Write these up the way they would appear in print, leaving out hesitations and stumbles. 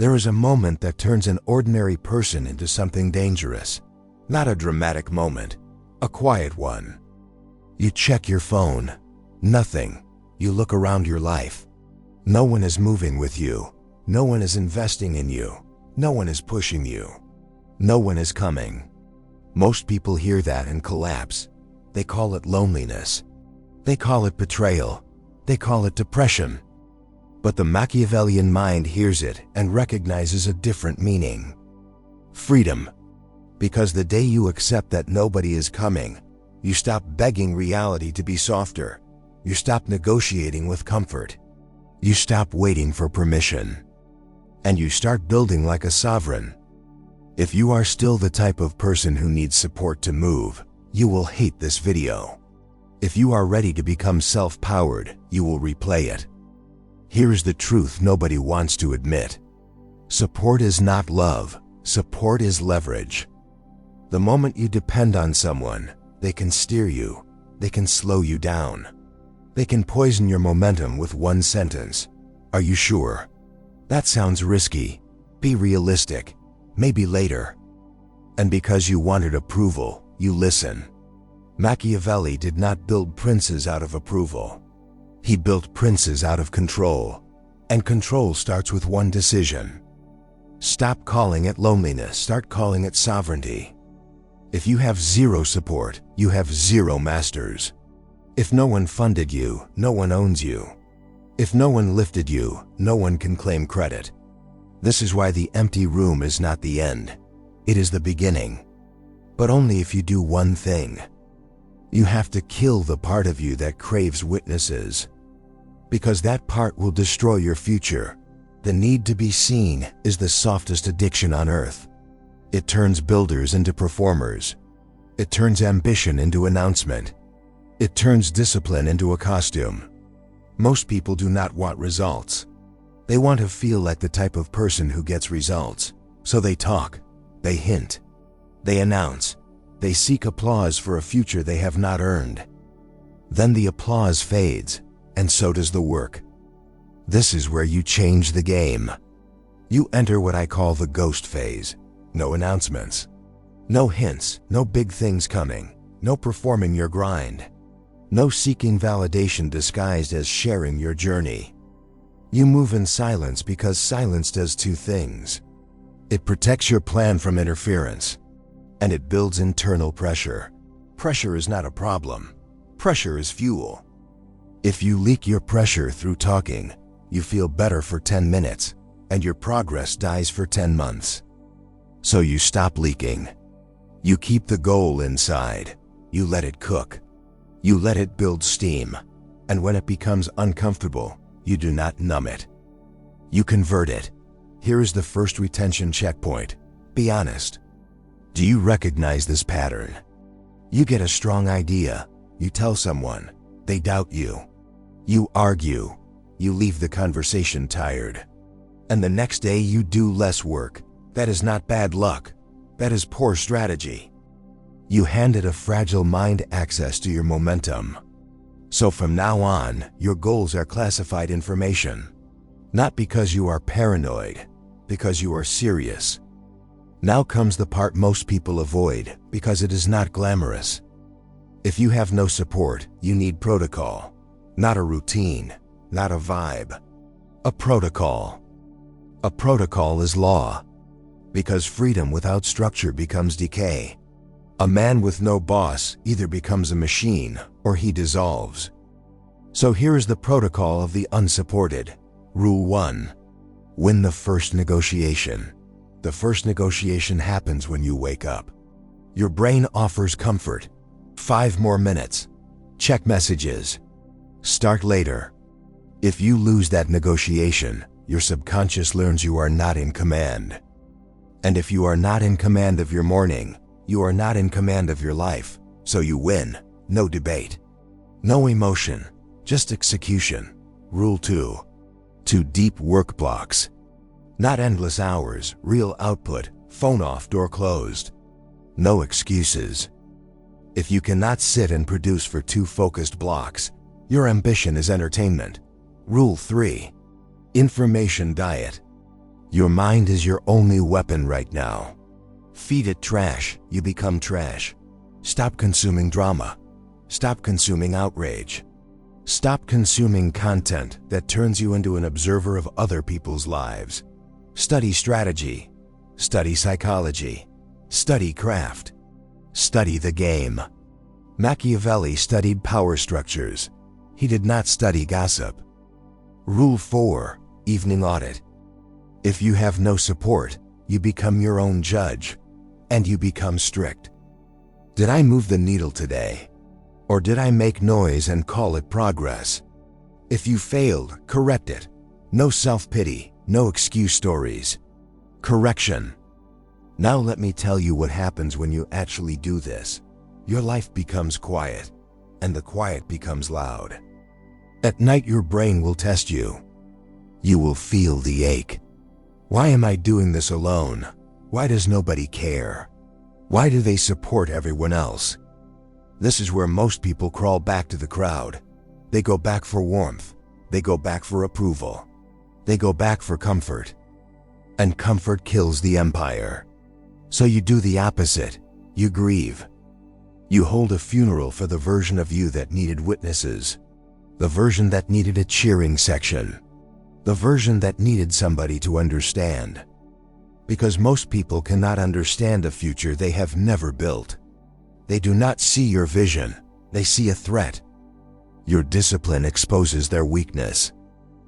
There is a moment that turns an ordinary person into something dangerous. Not a dramatic moment, a quiet one. You check your phone. Nothing. You look around your life. No one is moving with you. No one is investing in you. No one is pushing you. No one is coming. Most people hear that and collapse. They call it loneliness. They call it betrayal. They call it depression. But the Machiavellian mind hears it and recognizes a different meaning. Freedom. Because the day you accept that nobody is coming, you stop begging reality to be softer. You stop negotiating with comfort. You stop waiting for permission. And you start building like a sovereign. If you are still the type of person who needs support to move, you will hate this video. If you are ready to become self-powered, you will replay it. Here's the truth nobody wants to admit. Support is not love. Support is leverage. The moment you depend on someone, they can steer you. They can slow you down. They can poison your momentum with one sentence. Are you sure? That sounds risky. Be realistic. Maybe later. And because you wanted approval, you listen. Machiavelli did not build princes out of approval. He built princes out of control. And control starts with one decision. Stop calling it loneliness, start calling it sovereignty. If you have zero support, you have zero masters. If no one funded you, no one owns you. If no one lifted you, no one can claim credit. This is why the empty room is not the end. It is the beginning. But only if you do one thing. You have to kill the part of you that craves witnesses. Because that part will destroy your future. The need to be seen is the softest addiction on earth. It turns builders into performers. It turns ambition into announcement. It turns discipline into a costume. Most people do not want results. They want to feel like the type of person who gets results. So they talk, they hint, they announce, they seek applause for a future they have not earned. Then the applause fades, and so does the work. This is where you change the game. You enter what I call the ghost phase. No announcements. No hints, no big things coming, no performing your grind. No seeking validation disguised as sharing your journey. You move in silence because silence does two things. It protects your plan from interference, and it builds internal pressure. Pressure is not a problem. Pressure is fuel. If you leak your pressure through talking, you feel better for 10 minutes, and your progress dies for 10 months. So you stop leaking. You keep the goal inside. You let it cook. You let it build steam. And when it becomes uncomfortable, you do not numb it. You convert it. Here is the first retention checkpoint. Be honest. Do you recognize this pattern? You get a strong idea. You tell someone. They doubt you. You argue. You leave the conversation tired. And the next day you do less work. That is not bad luck. That is poor strategy. You handed a fragile mind access to your momentum. So from now on, your goals are classified information. Not because you are paranoid, because you are serious. Now comes the part most people avoid because it is not glamorous. If you have no support, you need protocol. Not a routine, not a vibe. A protocol. A protocol is law. Because freedom without structure becomes decay. A man with no boss either becomes a machine or he dissolves. So here is the protocol of the unsupported. Rule 1. Win the first negotiation. The first negotiation happens when you wake up. Your brain offers comfort. 5 more minutes. Check messages. Start later. If you lose that negotiation, your subconscious learns you are not in command. And if you are not in command of your morning, you are not in command of your life, so you win. No debate. No emotion, just execution. Rule 2. 2 deep work blocks. Not endless hours, real output, phone off, door closed. No excuses. If you cannot sit and produce for 2 focused blocks, your ambition is entertainment. Rule 3. Information diet. Your mind is your only weapon right now. Feed it trash, you become trash. Stop consuming drama. Stop consuming outrage. Stop consuming content that turns you into an observer of other people's lives. Study strategy. Study psychology. Study craft. Study the game. Machiavelli studied power structures. He did not study gossip. Rule 4, evening audit. If you have no support, you become your own judge, and you become strict. Did I move the needle today? Or did I make noise and call it progress? If you failed, correct it. No self-pity, no excuse stories. Correction. Now let me tell you what happens when you actually do this. Your life becomes quiet, and the quiet becomes loud. At night your brain will test you. You will feel the ache. Why am I doing this alone? Why does nobody care? Why do they support everyone else? This is where most people crawl back to the crowd. They go back for warmth. They go back for approval. They go back for comfort. And comfort kills the empire. So you do the opposite. You grieve. You hold a funeral for the version of you that needed witnesses. The version that needed a cheering section. The version that needed somebody to understand. Because most people cannot understand a future they have never built. They do not see your vision, they see a threat. Your discipline exposes their weakness.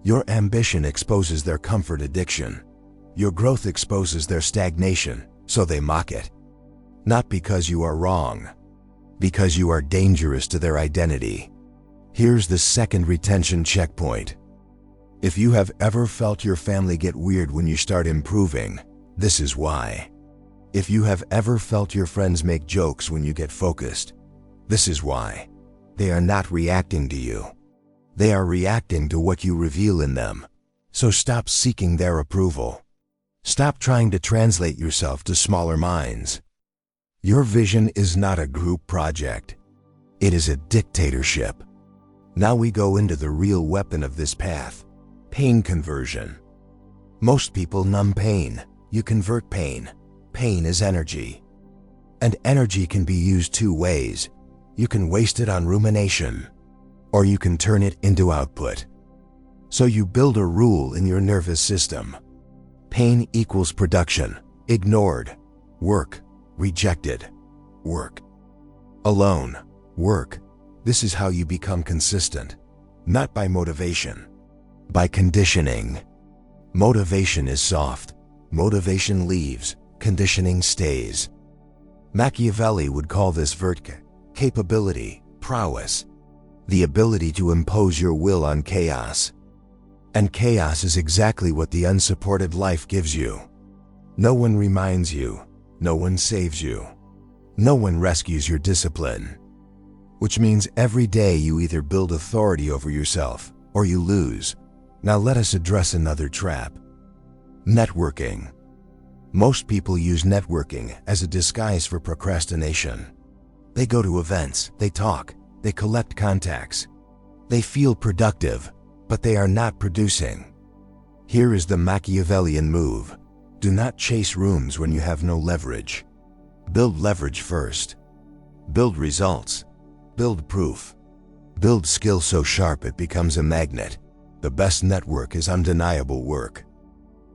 Your ambition exposes their comfort addiction. Your growth exposes their stagnation, so they mock it. Not because you are wrong, because you are dangerous to their identity. Here's the second retention checkpoint. If you have ever felt your family get weird when you start improving, this is why. If you have ever felt your friends make jokes when you get focused, this is why. They are not reacting to you. They are reacting to what you reveal in them. So stop seeking their approval. Stop trying to translate yourself to smaller minds. Your vision is not a group project. It is a dictatorship. Now we go into the real weapon of this path. Pain conversion. Most people numb pain. You convert pain. Pain is energy. And energy can be used two ways. You can waste it on rumination, or you can turn it into output. So you build a rule in your nervous system. Pain equals production. Ignored. Work. Rejected. Work. Alone. Work. This is how you become consistent. Not by motivation. By conditioning. Motivation is soft. Motivation leaves. Conditioning stays. Machiavelli would call this virtue, capability, prowess, the ability to impose your will on chaos. And chaos is exactly what the unsupported life gives you. No one reminds you. No one saves you. No one rescues your discipline. Which means every day you either build authority over yourself or you lose. Now let us address another trap. Networking. Most people use networking as a disguise for procrastination. They go to events, they talk, they collect contacts. They feel productive, but they are not producing. Here is the Machiavellian move. Do not chase rooms when you have no leverage. Build leverage first. Build results. Build proof. Build skill so sharp it becomes a magnet. The best network is undeniable work.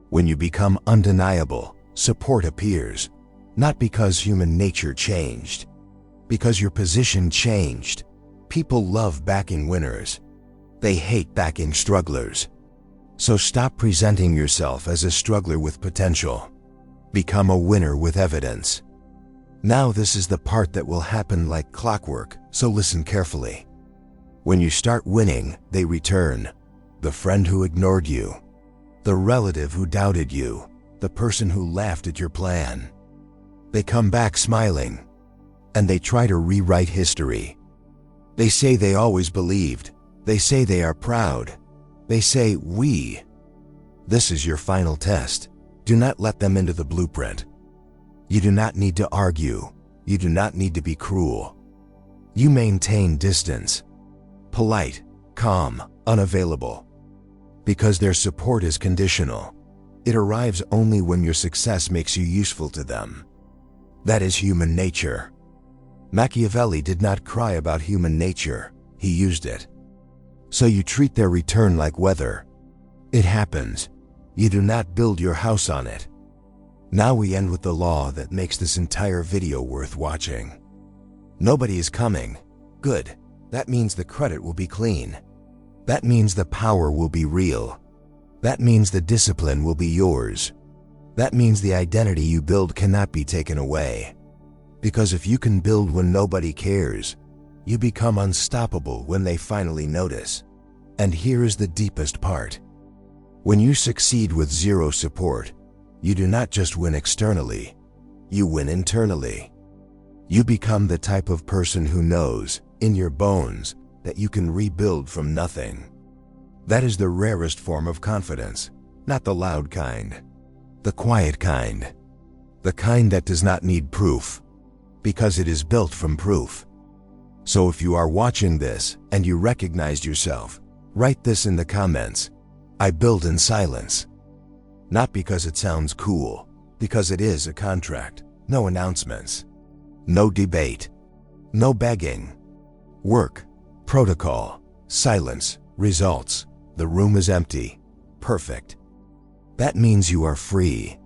When you become undeniable, support appears, not because human nature changed, because your position changed. People love backing winners. They hate backing strugglers. So stop presenting yourself as a struggler with potential. Become a winner with evidence. Now this is the part that will happen like clockwork, so listen carefully. When you start winning, they return. The friend who ignored you, the relative who doubted you, the person who laughed at your plan. They come back smiling, and they try to rewrite history. They say they always believed. They say they are proud. They say, we. This is your final test. Do not let them into the blueprint. You do not need to argue. You do not need to be cruel. You maintain distance. Polite, calm, unavailable. Because their support is conditional. It arrives only when your success makes you useful to them. That is human nature. Machiavelli did not cry about human nature, he used it. So you treat their return like weather. It happens. You do not build your house on it. Now we end with the law that makes this entire video worth watching. Nobody is coming. Good. That means the credit will be clean. That means the power will be real. That means the discipline will be yours. That means the identity you build cannot be taken away. Because if you can build when nobody cares, you become unstoppable when they finally notice. And here is the deepest part. When you succeed with zero support, you do not just win externally, you win internally. You become the type of person who knows, in your bones, that you can rebuild from nothing. That is the rarest form of confidence, not the loud kind. The quiet kind. The kind that does not need proof, because it is built from proof. So if you are watching this and you recognized yourself, write this in the comments. I build in silence. Not because it sounds cool, because it is a contract. No announcements. No debate. No begging. Work. Protocol. Silence. Results. The room is empty. Perfect. That means you are free.